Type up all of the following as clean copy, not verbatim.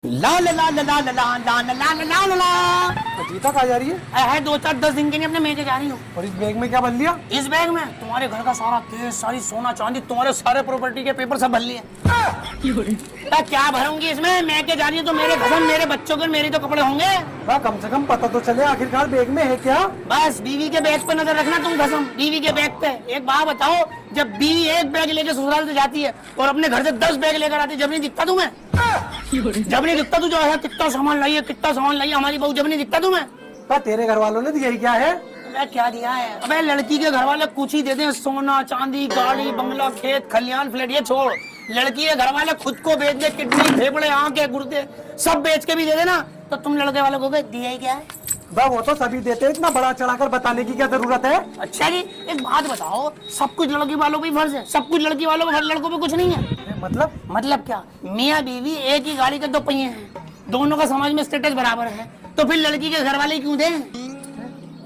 ला ला ला ला ला ला ला ला ला ला ला ला। जीता कहाँ जा रही है? 2-4-10 दिन के लिए अपने मेजे जा रही हूँ। और इस बैग में क्या भर लिया? इस बैग में तुम्हारे घर का सारा केस, सारी सोना चांदी, तुम्हारे सारे प्रॉपर्टी के पेपर सब भर लिए। क्या भरूंगी इसमें? मैं के जा रही हूँ तो मेरे घर, मेरे बच्चों के, मेरे तो कपड़े होंगे। कम से कम पता तो चले आखिरकार बैग में है क्या। बस बीवी के बैग पे नजर रखना तुम कसम, बीवी के बैग पे। एक बात बताओ, जब बीवी एक बैग लेके ससुराल से जाती है और अपने घर से 10 बैग लेकर आती है, जब नहीं दिखता तुम्हें? जब नहीं दिखता तू जो है कितना सामान लाइए, कितना सामान लाइए हमारी बहू, जब नहीं दिखता तुम्हें? तेरे घर वालों ने दिया ही क्या है? क्या दिया है? अबे लड़की के घर वाले कुछ ही दे दें, सोना चांदी, गाड़ी बंगला, खेत खलियान, फ्लैट, ये छोड़। लड़की के घर वाले खुद को बेच दे, किडनी, फेफड़े, आंखें, गुर्दे सब बेच के भी दे देना, तो तुम लड़के वालों को दिया ही क्या है? वो तो सभी देते हैं, इतना बड़ा चढ़ाकर बताने की क्या जरूरत है? अच्छा जी, एक बात बताओ, सब कुछ लड़की वालों पे फर्ज है, सब कुछ लड़की वालों पे, लड़कों पे कुछ नहीं है? मतलब क्या? मियाँ बीवी एक ही गाड़ी के 2 पहिए हैं, दोनों का समाज में स्टेटस बराबर है, तो फिर लड़की के घर वाले क्यों दें?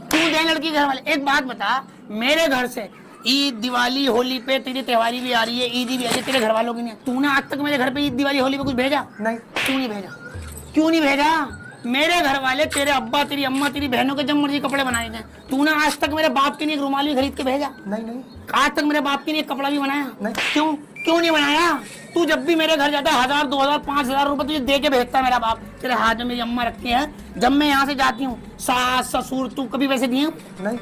क्यों दें लड़की के घर वाले? एक बात बता, मेरे घर से ईद, दिवाली, होली पे तेरी त्योहारी भी आ रही है, ईद भी आ रही है, तेरे घर वालों की नहीं। तूने आज तक मेरे घर पे ईद, दिवाली, होली पे कुछ भेजा? नहीं। क्यों नहीं भेजा? क्यों नहीं भेजा? मेरे घर वाले, तेरे अब्बा, तेरी अम्मा, तेरी बहनों के जब मर्जी कपड़े बनाए थे। तूने आज तक मेरे बाप के लिए एक रुमाल भी खरीद के भेजा? नहीं। आज तक मेरे बाप के लिए एक कपड़ा भी बनाया? नहीं। क्यों नहीं बनाया? तू जब भी मेरे घर जाता है 1000, 2000, 5000 रुपए तुझे दे के भेजता है मेरा बाप। तेरे हाथ में मेरी अम्मा रखती है, जब मैं यहाँ से जाती हूँ, सास ससुर, तू कभी वैसे दिए? नहीं।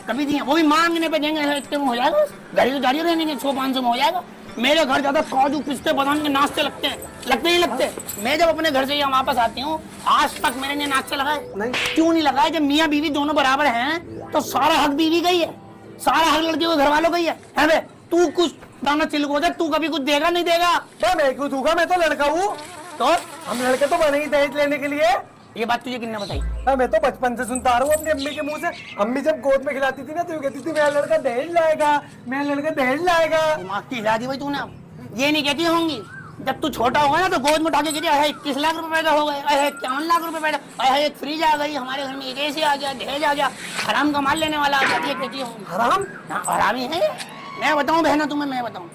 कभी दिए? वो भी मांगने पे देंगे, इतने में हो जाएगा? गाड़ी तो गाड़ी रहने 100-500 में हो जाएगा। मेरे घर ज्यादा काजू, पिस्ते, बादाम के नाश्ते लगते हैं, लगते ही लगते। मैं जब अपने घर से यहाँ वापस आती हूँ, आज तक मैंने ये नाश्ते लगाए नहीं। क्यों नहीं लगाए? जब मियाँ बीवी दोनों बराबर हैं, तो सारा हक बीवी का ही है, सारा हक लड़की को घर वालों का ही है। तू कुछ दाना चिलको जा, तू कभी कुछ देगा नहीं देगा? मैं क्यों दूंगा? मैं तो लड़का हूँ। तो हम लड़के तो बने ही दहेज लेने के लिए। ये बात तुझे किसने बताई? मैं तो बचपन से सुनता आ रहा हूँ अपनी अम्मी के मुंह से। अम्मी जब गोद में खिलाती थी ना, तो कहती थी मेरा लड़का दहेज लाएगा, मेरा लड़का दहेज लाएगा। दिमाग की हिला दी भाई तूने। ये नहीं कहती होंगी जब तू छोटा होगा ना, तो गोद में उठा के कहती है 21 लाख रुपए पैदा हो गए, 51 लाख रुपए पैदा, एक फ्रिज आ गई हमारे घर में, एक एसी आ गया, दहेज आ गया, हराम का माल लेने वाला आ जाती है, कहती होंगी। हराम? हरामी है। मैं बताऊं बहना तुम्हें, मैं बताऊं,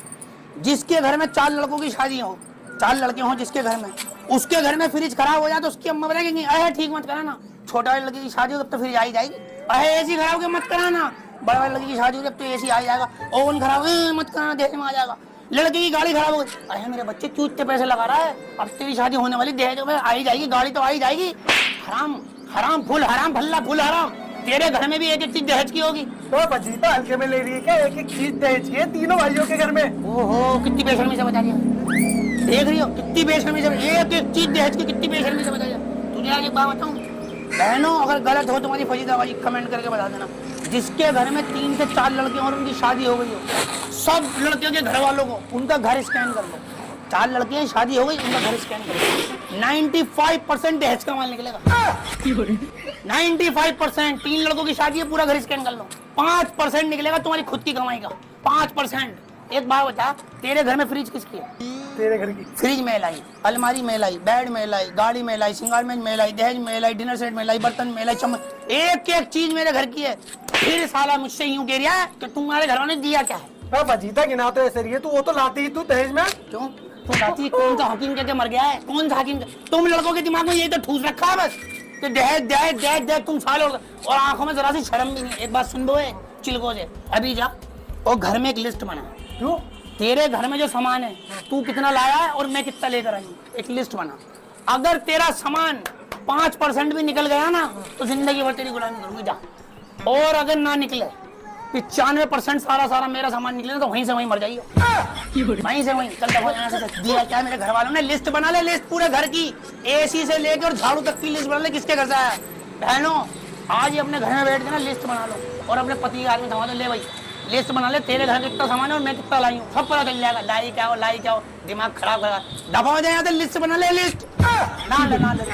जिसके घर में 4 लड़कों की शादी हो, 4 लड़के हों जिसके घर में, उसके घर में फ्रिज खराब हो जाए तो उसकी अम्मा बताएगी ठीक मत कराना, छोटा वाले लड़के की शादी हो तब तो फ्रिज आ ही जाएगी। एसी खराब हो मत कराना, बड़े वाले लड़के की शादी हो जब तो एसी आ जाएगा। ओवन खराब मत कराना, दहेज में आ जाएगा। लड़के की गाड़ी खराब हो गई, मेरे बच्चे क्यों इतने पैसे लगा रहा है, अब तेरी शादी होने वाली, दहेज में आ ही जाएगी, गाड़ी तो आ ही जाएगी। हराम, हराम, फुल हराम, भल्ला फुल हराम। तेरे घर में भी एक एक चीज दहेज की होगी। तो बजीता हल्के में ले रही है क्या? एक एक चीज दहेज की है तीनों भाइयों के घर में। ओहो, कितनी बेशर्मी से बता दिया, देख रही हो कितनी बेशर्मी से, एक एक चीज दहेज की कितनी बेशर्मी से बता दिया। तुझे आगे बात बताऊं बहनों, अगर गलत हो तुम्हारी फजीदाबाजी कमेंट करके बता देना। जिसके घर में 3 से 4 लड़के और उनकी शादी हो गई हो, सब लड़कियों के घर वालों को उनका घर स्कैन कर लो। 4 लड़के हैं, शादी हो गई, उनका घर स्कैन कर लो, 95% दहेज का माल निकलेगा। 95%। 3 लड़कों की शादी है, पूरा घर स्कैन कर लो, 5% निकलेगा तुम्हारी खुद की कमाई का, 5%। एक बात बता, तेरे घर में फ्रिज किसकी है? तेरे घर की। फ्रिज में लाई, अलमारी में लाई, बेड में लाई, गाड़ी में लाई, सिंगारमेंट में लाई, दहेज में लाई, डिनर सेट में लाई, बर्तन में लाई, चम्मच, एक एक चीज मेरे घर की है। फिर साला मुझसे यूं कह रहा है कि तुम्हारे घर वालों ने दिया क्या है? बजीता गिना तो ऐसे रही है तू, वो तो लाती ही तू दहेज में। क्यों तू लाती? कौन सा हकीम कहके मर गया है? कौन सा हकीम? तुम लड़कों के दिमाग में यही तो ठूस रखा है बस, तो दहेज दहेज दहेज दहेज, तुम साले, और आंखों में जरा सी शर्म भी नहीं। एक बात सुन लो चिलको से, अभी जा और घर में एक लिस्ट बना। क्यों? तेरे घर में जो सामान है, तू कितना लाया है और मैं कितना लेकर आई हूँ, एक लिस्ट बना। अगर तेरा सामान 5% भी निकल गया ना, तो जिंदगी भर तेरी गुलामी करूंगी, जा। और अगर ना निकले 95% सारा मेरा सामान निकले ना, तो वहीं से वहीं मर जाइए, वहीं से वहीं। चल देखो यहाँ से दिया क्या मेरे घर वालों ने, लिस्ट बना ले, लिस्ट पूरे घर की, एसी से लेकर और झाड़ू तक की लिस्ट बना ले, किसके घर से आया। बहनों, आज ही अपने घर में बैठ के ना लिस्ट बना लो, और अपने पति के हाथ में थमा दो, ले भाई लिस्ट बना ले, तेरे घर कितना सामान है और मैं कितना लाई हूँ, सब पता चल जाएगा। लाई क्या हो, दिमाग खराब करा, दबाओ जाए यहाँ से, लिस्ट बना ले, लिस्ट ना ले।